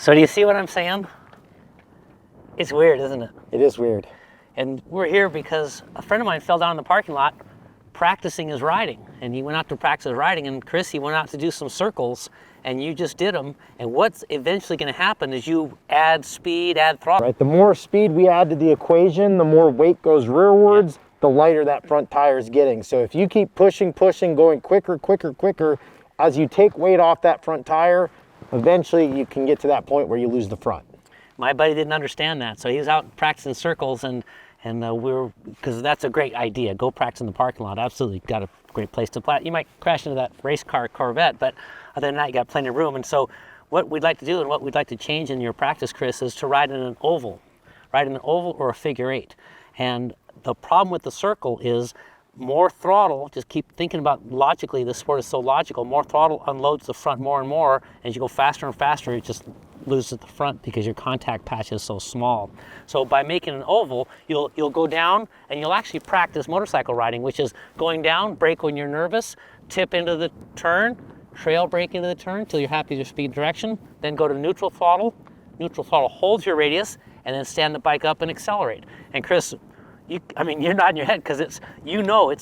So do you see what I'm saying? It's weird, isn't it? It is weird. And we're here because a friend of mine fell down in the parking lot practicing his riding. And he went out to practice his riding, and Chris, he went out to do some circles, and you just did them. And what's eventually going to happen is you add speed, add throttle. Right, the more speed we add to the equation, the more weight goes rearwards, the lighter that front tire is getting. So if you keep pushing, going quicker, as you take weight off that front tire, eventually you can get to that point where you lose the front. My buddy didn't understand that, so he was out practicing circles, and because that's a great idea. Go practice in the parking lot. Absolutely, got a great place to play. You might crash into that race car Corvette, but other than that, you got plenty of room. And so, what we'd like to do and what we'd like to change in your practice, Chris, is to ride in an oval, or a figure eight. And the problem with the circle is more throttle. Just keep thinking about logically. This sport is so logical. More throttle unloads the front more and more. As you go faster and faster, it just loses the front because your contact patch is so small. So by making an oval, you'll go down and you'll actually practice motorcycle riding, which is going down, brake when you're nervous, tip into the turn, trail brake into the turn until you're happy with your speed direction, then go to neutral throttle. Neutral throttle holds your radius, and then stand the bike up and accelerate. And Chris, you're nodding your head because it's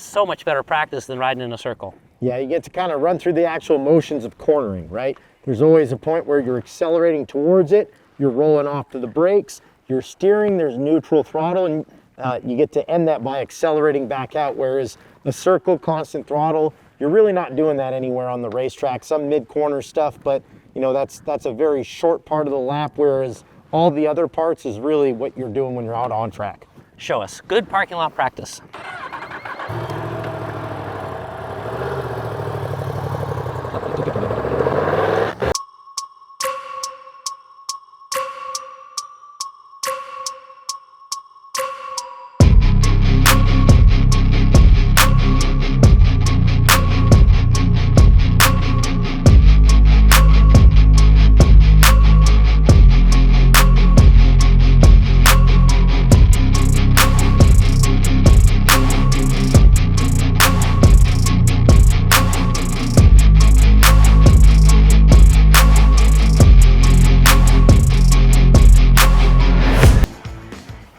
so much better practice than riding in a circle. Yeah, you get to kind of run through the actual motions of cornering, right? There's always a point where you're accelerating towards it, you're rolling off to the brakes, you're steering, there's neutral throttle, and you get to end that by accelerating back out, whereas a circle, constant throttle, you're really not doing that anywhere on the racetrack. Some mid-corner stuff, but that's a very short part of the lap, whereas all the other parts is really what you're doing when you're out on track. Show us. Good parking lot practice.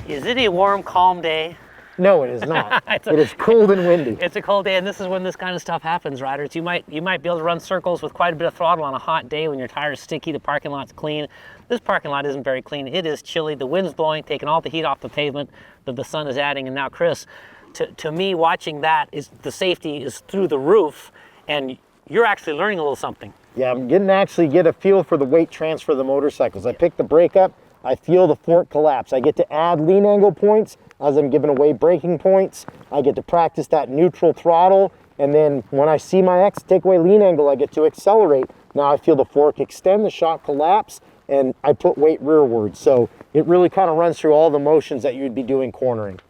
Is it a warm, calm day? No, it is not. It is cold and windy. It's a cold day, and this is when this kind of stuff happens, riders. You might be able to run circles with quite a bit of throttle on a hot day when your tire's sticky, the parking lot's clean. This parking lot isn't very clean. It is chilly. The wind's blowing, taking all the heat off the pavement that the sun is adding. And now, Chris, to me, watching that, is the safety is through the roof, and you're actually learning a little something. Yeah, I'm getting to actually get a feel for the weight transfer of the motorcycles. I pick the brake up, I feel the fork collapse. I get to add lean angle points as I'm giving away braking points. I get to practice that neutral throttle. And then when I see my X take away lean angle, I get to accelerate. Now I feel the fork extend, the shock collapse, and I put weight rearward. So it really kind of runs through all the motions that you'd be doing cornering.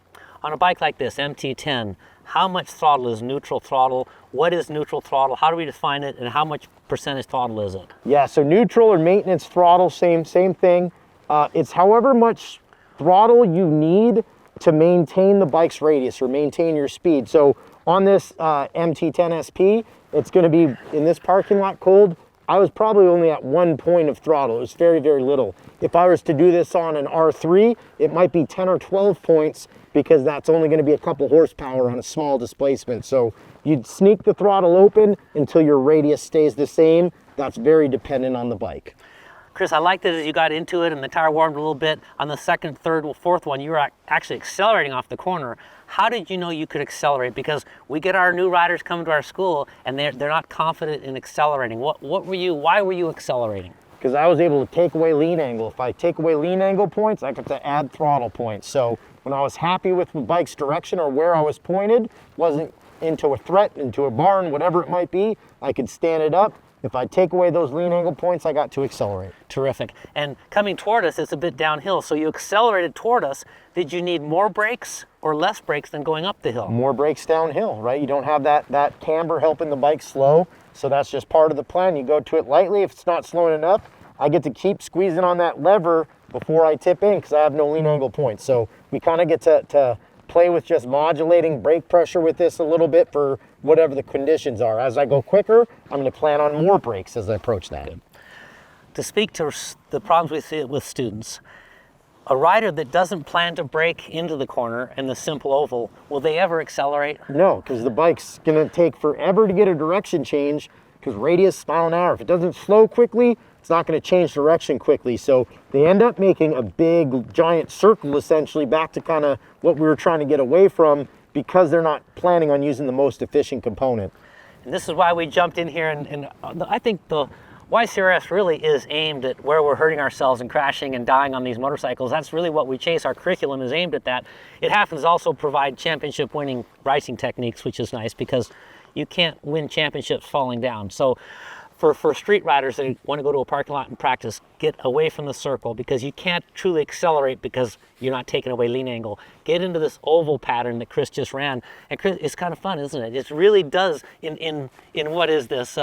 On a bike like this, MT10, how much throttle is neutral throttle? What is neutral throttle? How do we define it? And how much percentage throttle is it? Yeah, so neutral or maintenance throttle, same thing. It's however much throttle you need to maintain the bike's radius or maintain your speed. So on this MT10 SP, it's going to be in this parking lot cold. I was probably only at 1 point of throttle. It was very, very little. If I was to do this on an R3, it might be 10 or 12 points because that's only going to be a couple horsepower on a small displacement. So you'd sneak the throttle open until your radius stays the same. That's very dependent on the bike. Chris, I liked it as you got into it and the tire warmed a little bit. On the second, third, fourth one, you were actually accelerating off the corner. How did you know you could accelerate? Because we get our new riders coming to our school and they're not confident in accelerating. Why were you accelerating? Because I was able to take away lean angle. If I take away lean angle points, I get to add throttle points. So when I was happy with the bike's direction or where I was pointed, wasn't into a threat, into a barn, whatever it might be, I could stand it up. If I take away those lean angle points, I got to accelerate. Terrific. And coming toward us, it's a bit downhill. So you accelerated toward us. Did you need more brakes or less brakes than going up the hill? More brakes downhill, right? You don't have that camber helping the bike slow. So that's just part of the plan. You go to it lightly. If it's not slowing enough, I get to keep squeezing on that lever before I tip in because I have no lean angle points. So we kind of get to play with just modulating brake pressure with this a little bit for whatever the conditions are. As I go quicker, I'm going to plan on more brakes as I approach that. to speak to the problems we see with students, a rider that doesn't plan to brake into the corner in the simple oval, will they ever accelerate? No, because the bike's gonna take forever to get a direction change, because radius, mile an hour. If it doesn't slow quickly, it's not gonna change direction quickly. So they end up making a big, giant circle, essentially, back to kind of what we were trying to get away from, because they're not planning on using the most efficient component. And this is why we jumped in here, and I think the YCRS really is aimed at where we're hurting ourselves and crashing and dying on these motorcycles. That's really what we chase. Our curriculum is aimed at that. It happens to also provide championship winning racing techniques, which is nice because you can't win championships falling down. So for street riders that want to go to a parking lot and practice, get away from the circle, because you can't truly accelerate because you're not taking away lean angle. Get into this oval pattern that Chris just ran. And Chris, it's kind of fun, isn't it? It really does, in what is this,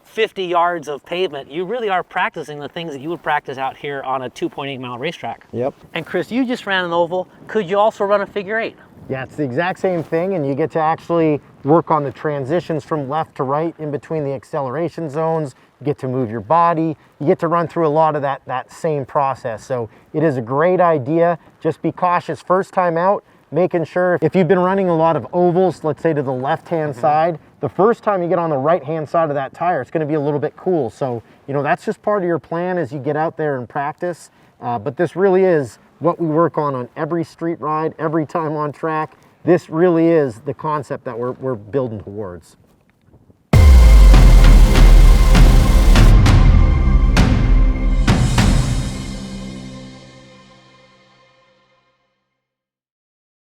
50 yards of pavement, you really are practicing the things that you would practice out here on a 2.8 mile racetrack. Yep. And Chris, you just ran an oval. Could you also run a figure eight? Yeah, it's the exact same thing, and you get to actually work on the transitions from left to right in between the acceleration zones. You get to move your body. You get to run through a lot of that same process. So it is a great idea. Just be cautious first time out, making sure if you've been running a lot of ovals, let's say to the left-hand side, the first time you get on the right-hand side of that tire, it's gonna be a little bit cool. So, you know, that's just part of your plan as you get out there and practice. But this really is what we work on every street ride, every time on track. This really is the concept that we're building towards.